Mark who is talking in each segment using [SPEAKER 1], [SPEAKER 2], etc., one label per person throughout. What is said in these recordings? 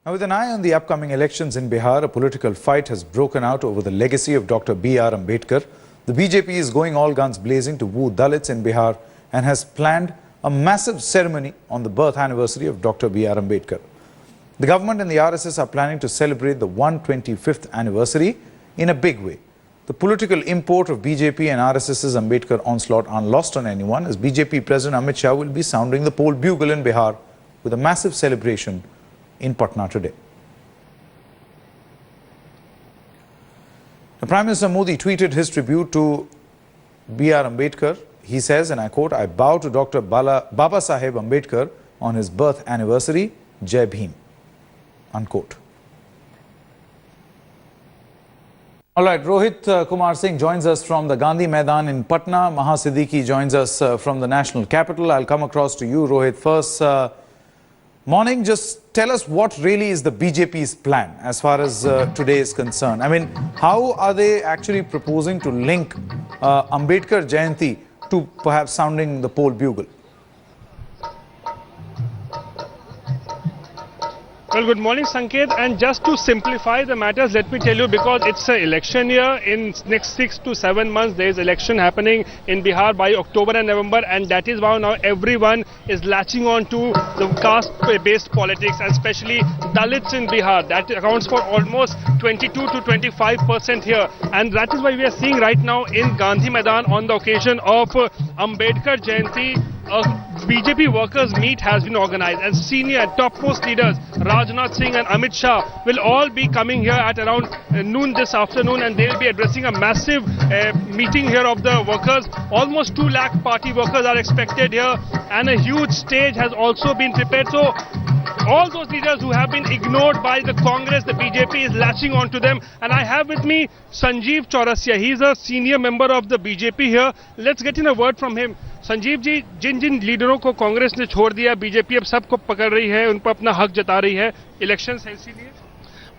[SPEAKER 1] Now, with an eye on the upcoming elections in Bihar, a political fight has broken out over the legacy of Dr. B.R. Ambedkar. The BJP is going all guns blazing to woo Dalits in Bihar and has planned a massive ceremony on the birth anniversary of Dr. B.R. Ambedkar. The government and the RSS are planning to celebrate the 125th anniversary in a big way. The political import of BJP and RSS's Ambedkar onslaught aren't lost on anyone, as BJP President Amit Shah will be sounding the poll bugle in Bihar with a massive celebration in Patna today. The Prime Minister Modi tweeted his tribute to B.R. Ambedkar. He says, and I quote, "I bow to Dr. Baba Saheb Ambedkar on his birth anniversary. Jai Bhim." Unquote. All right, Rohit Kumar Singh joins us from the Gandhi Maidan in Patna. Maha Siddiqui joins us from the national capital. I'll come across to you, Rohit. First, morning, just tell us what really is the BJP's plan as far as today is concerned. I mean, how are they actually proposing to link Ambedkar Jayanti to perhaps sounding the poll bugle?
[SPEAKER 2] Well, good morning, Sanket. And just to simplify the matters, let me tell you, because it's an election year, in next 6 to 7 months, there is election happening in Bihar by October and November, and that is why now everyone is latching on to the caste-based politics, and especially Dalits in Bihar. That accounts for almost 22 to 25% here, and that is why we are seeing right now in Gandhi Maidan on the occasion of Ambedkar Jayanti, BJP workers meet has been organized, and senior topmost leaders Rajnath Singh and Amit Shah will all be coming here at around noon this afternoon, and they will be addressing a massive meeting here of the workers. Almost 2 lakh party workers are expected here, and a huge stage has also been prepared. So all those leaders who have been ignored by the Congress, the BJP is latching on to them. And I have with me Sanjeev Chaurasia. He's a senior member of the BJP here. Let's get in a word from him. Sanjeev ji, जिन जिन लीडरों को कांग्रेस ने छोड़ दिया, BJP अब सबको पकड़ रही है, उन पर अपना हक जता रही है, इलेक्शन है, इसीलिए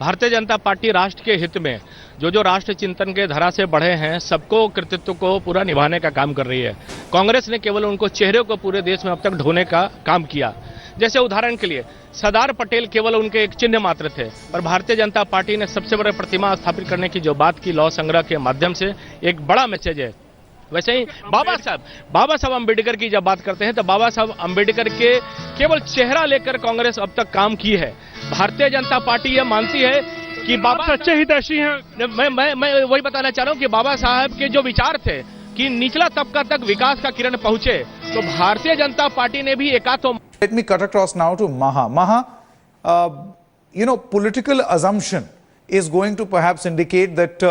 [SPEAKER 3] भारतीय जनता पार्टी राष्ट्र के हित में जो राष्ट्र चिंतन के धरा से बढ़े हैं, सबको कृतित्व को पूरा निभाने का काम कर रही है। कांग्रेस ने केवल उनको चेहरे को पूरे देश में अब तक ढोने का काम किया। जैसे उदाहरण के लिए सरदार पटेल केवल उनके एक चिन्ह मात्र थे, पर भारतीय जनता पार्टी ने सबसे बड़े प्रतिमा स्थापित करने की जो बात की, लौह संग्रह के माध्यम से एक बड़ा मैसेज है। वैसे ही बाबा साहब अम्बेडकर की जब बात करते हैं तो बाबा साहब अम्बेडकर के केवल चेहरा लेकर कांग्रेस अब तक काम की है। भारतीय जनता पार्टी यह मानती है कि बाबा सच्चे हितैषी हैं। मैं वही बताना चाह रहा हूं कि बाबा साहब के जो विचार थे कि निचला तबका तक विकास का किरण पहुंचे, तो भारतीय जनता पार्टी ने भी एकात्म।
[SPEAKER 1] Let me cut across now to Maha. Maha, political assumption is going to perhaps indicate that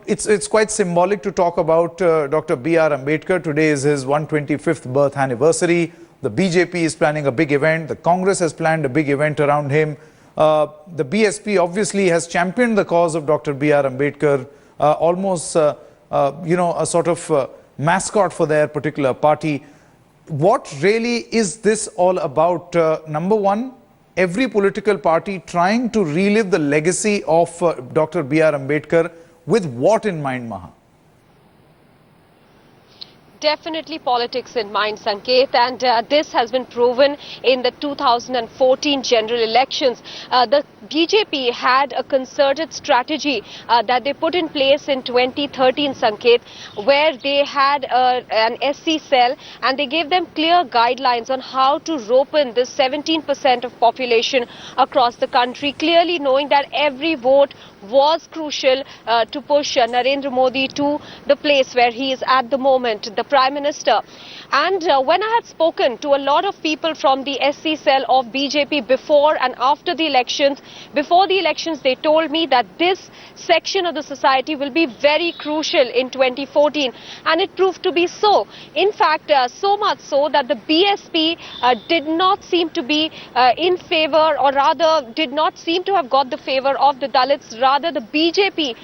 [SPEAKER 1] it's quite symbolic to talk about Dr. B.R. Ambedkar. Today is his 125th birth anniversary. The BJP is planning a big event. The Congress has planned a big event around him. The BSP obviously has championed the cause of Dr. B.R. Ambedkar, almost, a sort of mascot for their particular party. What really is this all about? Number one, every political party trying to relive the legacy of Dr. B.R. Ambedkar. With what in mind, Maha?
[SPEAKER 4] Definitely politics in mind, Sanket, and this has been proven in the 2014 general elections. The BJP had a concerted strategy that they put in place in 2013, Sanket, where they had an SC cell, and they gave them clear guidelines on how to rope in this 17% of population across the country, clearly knowing that every vote was crucial to push Narendra Modi to the place where he is at the moment, the Prime Minister. And when I had spoken to a lot of people from the SC cell of BJP before and after the elections, they told me that this section of the society will be very crucial in 2014, and it proved to be so. In fact, so much so that the BSP did not seem to be in favor, or rather did not seem to have got the favor of the Dalits. Rather, the BJP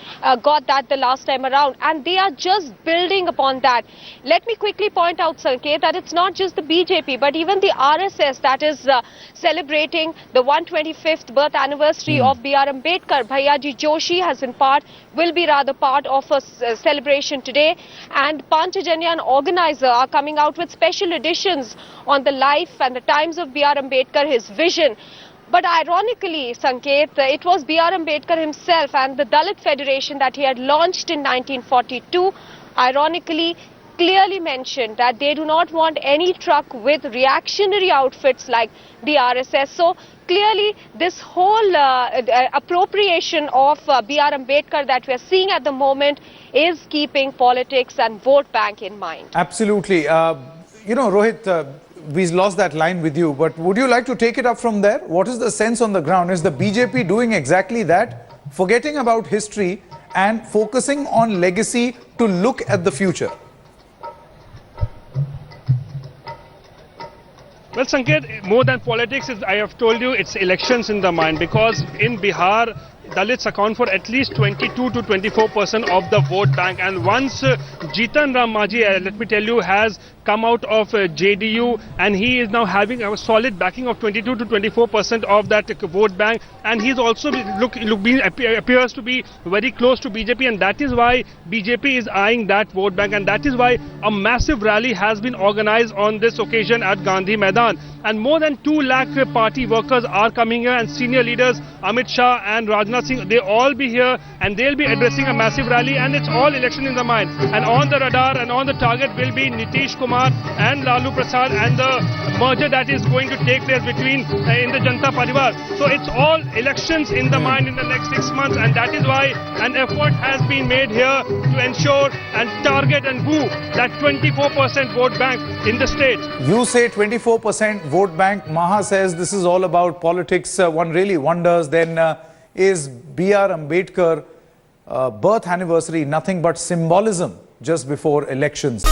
[SPEAKER 4] got that the last time around, and they are just building upon that. Let me quickly point out, Sanket, that it's not just the BJP, but even the RSS that is celebrating the 125th birth anniversary of B.R. Ambedkar. Bhaiyaji Joshi will be part of a celebration today, and Panchajanya, an organizer, are coming out with special editions on the life and the times of B.R. Ambedkar, his vision. But ironically, Sanket, it was B.R. Ambedkar himself and the Dalit Federation that he had launched in 1942, ironically, clearly mentioned that they do not want any truck with reactionary outfits like the RSS. So clearly, this whole appropriation of B.R. Ambedkar that we are seeing at the moment is keeping politics and vote bank in mind.
[SPEAKER 1] Absolutely. You know, Rohit, we lost that line with you, but would you like to take it up from there? What is the sense on the ground? Is the BJP doing exactly that? Forgetting about history and focusing on legacy to look at the future?
[SPEAKER 2] Well, Sanket, more than politics, I have told you, it's elections in the mind, because in Bihar, Dalits account for at least 22 to 24% of the vote bank. And once Jitan Ram Majhi, let me tell you, has come out of JDU, and he is now having a solid backing of 22 to 24% of that vote bank, and he's also appears to be very close to BJP, and that is why BJP is eyeing that vote bank, and that is why a massive rally has been organized on this occasion at Gandhi Maidan, and more than 2 lakh party workers are coming here, and senior leaders Amit Shah and Rajnath Singh, they all be here, and they'll be addressing a massive rally, and it's all election in the mind. And on the radar and on the target will be Nitish Kumar and Lalu Prasad, and the merger that is going to take place between in the Janata Parivar. So it's all elections in the mind in the next 6 months, and that is why an effort has been made here to ensure and target and woo that 24% vote bank in the state.
[SPEAKER 1] You say 24% vote bank. Maha says this is all about politics. One really wonders then, is B.R. Ambedkar birth anniversary nothing but symbolism just before elections?